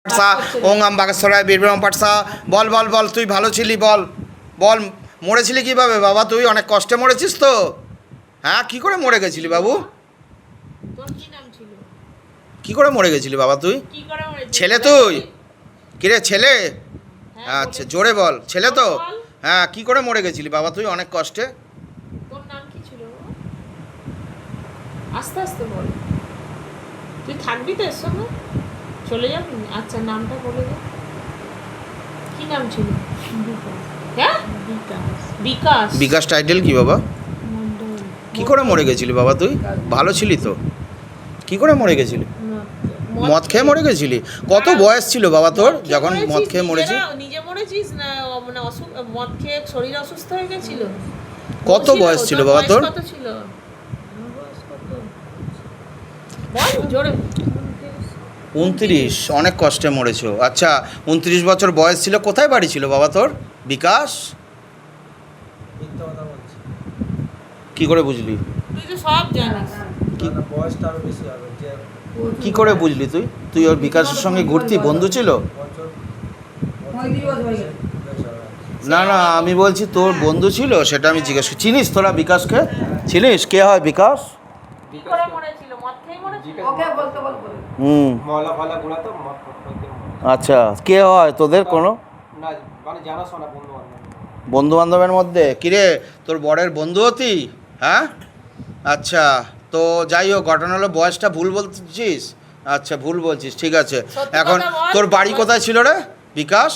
পাটসা ওং আম বাগেশ্বরায় বীরব্রহ্ম পাটসা। বল বল বল, তুই ভালো ছিলি, বল বল। মরেছিলি কীভাবে বাবা? তুই অনেক কষ্টে মরেছিস তো। হ্যাঁ, কী করে মরে গেছিলি বাবু? তোর কি নাম ছিল? কী করে মরে গেছিলি বাবা তুই? কি করে মরেছিস? ছেলে তুই? কিরে ছেলে? হ্যাঁ, আচ্ছা, বলেছি। জোরে বল, ছেলে তো? বল। হ্যাঁ, কী করে মরে গেছিলি বাবা তুই অনেক কষ্টে? তোর নাম কি ছিল? আস্তে আস্তে বল। তুই থাকবি তো এর সঙ্গে? চলে যাবি? আচ্ছা, নামটা বলে দে। কি নাম ছিল? হ্যাঁ, বিকাশ। বিকাশ টাইটেল কি বাবা? কী করে মরে গেছিলি বাবা তুই? ভালো ছিলি তো? কী করে মরে গেছিলি? মদ খেয়ে মরে গেছিলি? কত বয়স ছিল বাবা তোর যখন মদ খেয়ে মরেছিস? নিজে মরেছিস না মানে মদ খেয়ে শরীর অসুস্থ হয়ে গেছিল? কত বয়স ছিল বাবা তোর? কত ছিল? বল জোরে। 29। অনেক কষ্টে মরেছো। আচ্ছা, 29 বছর বয়স ছিল। কোথায় বাড়ি ছিল বাবা তোর বিকাশ? কি করে বুঝলি? তুই তো সব জানিস। বয়সটা আরো বেশি হবে যে কি করে বুঝলি তুই? তুই ওর বিকাশের সঙ্গে ঘুরতি, বন্ধু ছিল? না না, আমি বলছি তোর বন্ধু ছিল, সেটা আমি জিজ্ঞেস করছি। চিনিস তোরা বিকাশকে? চিনিস কে হয় বিকাশ? কি করে মরেছিল? মদ খেয়ে মরেছিল? ময়লা ফয়লা গুলা তো মদ ফদ খেয়ে মরে। আচ্ছা, কে হয় তোদের কোনো না মানে জানাশোনা বন্ধু বান্ধব। বন্ধু বান্ধবের মধ্যে? কিরে, তোর বরের বন্ধু হতি? হ্যাঁ, আচ্ছা। তো যাই হোক, ঘটনা হলো বয়সটা ভুল বলছিস। আচ্ছা, ভুল বলছিস, ঠিক আছে। সত্যি এখন কথা বল। তোর বাড়ি কোথায় ছিল রে বিকাশ?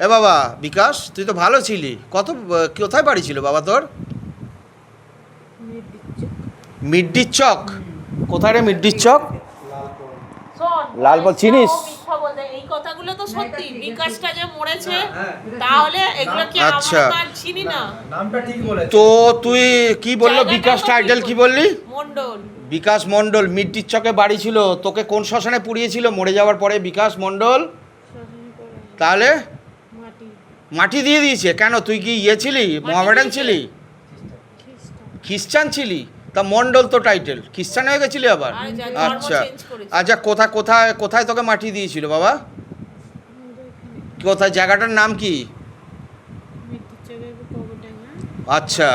এ বাবা বিকাশ, তুই তো ভালো ছিলি। কোথায় বাড়ি ছিল বাবা তোর? মিডডির চক। কোথায় রে মিডডির চক? লালপুর। শোন, লালবাগ চিনিস? ও মিথ্যা বলছে। এই কথাগুলো তো সত্যি। বিকাশটা যে মরেছে, তাহলে এগুলো কি আচ্ছা। আমরা তো চিনি না? নামটা ঠিক বলেছে। তো তুই কি বললো জায়গাটা বিকাশ তো টাইটেল ঠিক কি বললি? মণ্ডল। বিকাশ মণ্ডল মিডডির চকে বাড়ি ছিল। তোকে কোন শ্মশানে পুড়িয়েছিল মরে যাওয়ার পরে বিকাশ মণ্ডল? তাহলে মাটি দিয়ে দিয়েছে কেন? তুই কি ছিলি, মোহামেডান ছিলি, খ্রিস্টান ছিলি? তা মণ্ডল তো টাইটেল, খ্রিস্টান হয়ে গেছিলি আবার? আরে যা, ধর্ম আচ্ছা change করেছে। আচ্ছা, কোথায় কোথায় কোথায় তোকে মাটি দিয়েছিল বাবা? কোথায়, জায়গাটার নাম কি? আচ্ছা,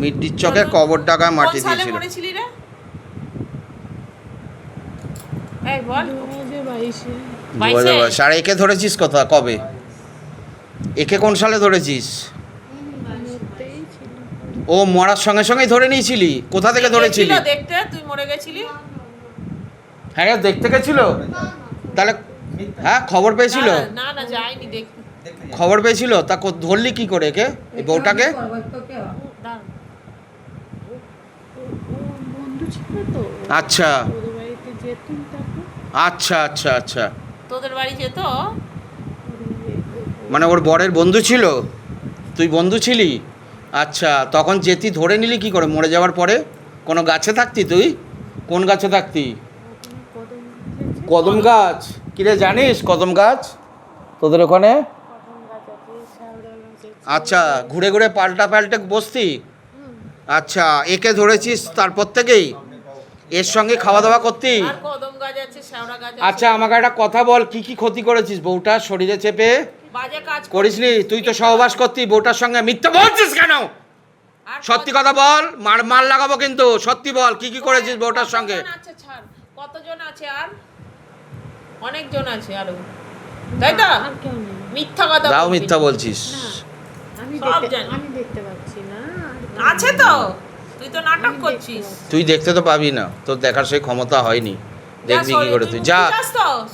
মিডডির চকে কবর ডাকায় মাটি কোন সালে দিয়েছিল। মরেছিলি রে? এই বল। 2022। আর একে ধরেছিস কবে? একে কোন সালে ধরেছিস? ও মরার সঙ্গে সঙ্গেই ধরে নিয়েছিলি? কোথা থেকে ধরেছিলি? ছিল দেখতে, তুই মরে গেছিলি। হ্যাঁ, দেখতে গেছিল? তাহলে হ্যাঁ, খবর পেয়েছিল? না না, যাইনি দেখতে। খবর পেয়েছিল? তা ধরলি কি করে একে, এই বউটাকে? দাঁড়া। বন্ধু ছিল তো, আচ্ছা ওদের বাড়িতে যেতুম তখন। আচ্ছা আচ্ছা আচ্ছা, তোদের বাড়ি যেত? মানে ওর বরের বন্ধু ছিল, তুই বন্ধু ছিলি? আচ্ছা, তখন যেতি, ধরে নিলি কি করে মরে যাওয়ার পরে? কোনো গাছে থাকতি তুই? কোন গাছে থাকতি? কদম গাছ। কিরে, জানিস কদম গাছ তোদের ওখানে? আচ্ছা, ঘুরে ঘুরে পাল্টে বসতি? আচ্ছা, একে ধরেছিস তারপর থেকেই এর সঙ্গে খাওয়া দাওয়া করতি? আর কদম গাছ আছে, শ্যাওড়া গাছ আছে। আচ্ছা, আমাকে একটা কথা বল, কি কি ক্ষতি করেছিস বউটার শরীরে চেপে? বাজে কাজ করিসনি? তুই তো সহবাস করতি বউটার সঙ্গে। মিথ্যা বলছিস কেন? আর সত্যি কথা বল, মার লাগাবো কিন্তু। সত্যি বল, কি কি করেছিস বউটার সঙ্গে? কতজন আছে ছাড়, কতজন আছে আর? অনেকজন আছে আরো, তাই তো? আর কেউ নেই। মিথ্যা কথা দাও, বলবি মিথ্যা না। বলছিস। সব জানি। আমি দেখতে পাচ্ছি না। আছে তো, তুই তো নাটক করছিস। তুই দেখতে তো পাবি না, তোর দেখার সেই ক্ষমতা হয়নি। দেখবি কি করে? তুই যা।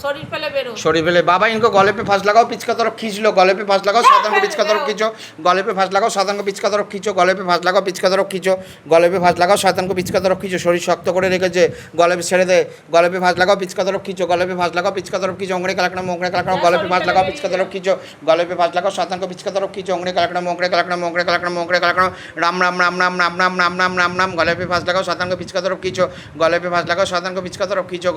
শরীর ফেলে বেরো। शरीर पहले बाबा इनको गले पे फांस लगाओ, पिच का तरफ खींच लो, गले पे फांस लगाओ, साधन को पिच का तरफ खींचो, गले पे फांस लगाओ, साधन को पिच का तरफ खींचो, गले पे फांस लगाओ, पिच का तरफ खींचो, गले पे फांस लगाओ, साधन को पिच का तरफ खींचो। शरीर शक्त করে রেখেছে, গলে पे ছেড়ে দে, গলে पे फांस लगाओ, पिच का तरफ खींचो, गले पे फांस लगाओ, पिच का तरफ खींचो, ओंगड़े कलकना मोंगड़े कलकना, गले पे फांस लगाओ, पिच का तरफ खींचो, गले पे फांस लगाओ, साधन को पिच का तरफ खींचो, ओंगड़े कलकना मोंगड़े कलकना, मोंगड़े कलकना, मोंगड़े कलकना, राम राम राम राम राम राम राम राम राम राम, गले पे फांस लगाओ, साधन को पिच का तरफ खींचो, गले पे फांस लगाओ, साधन को पिच का तरफ खींचो,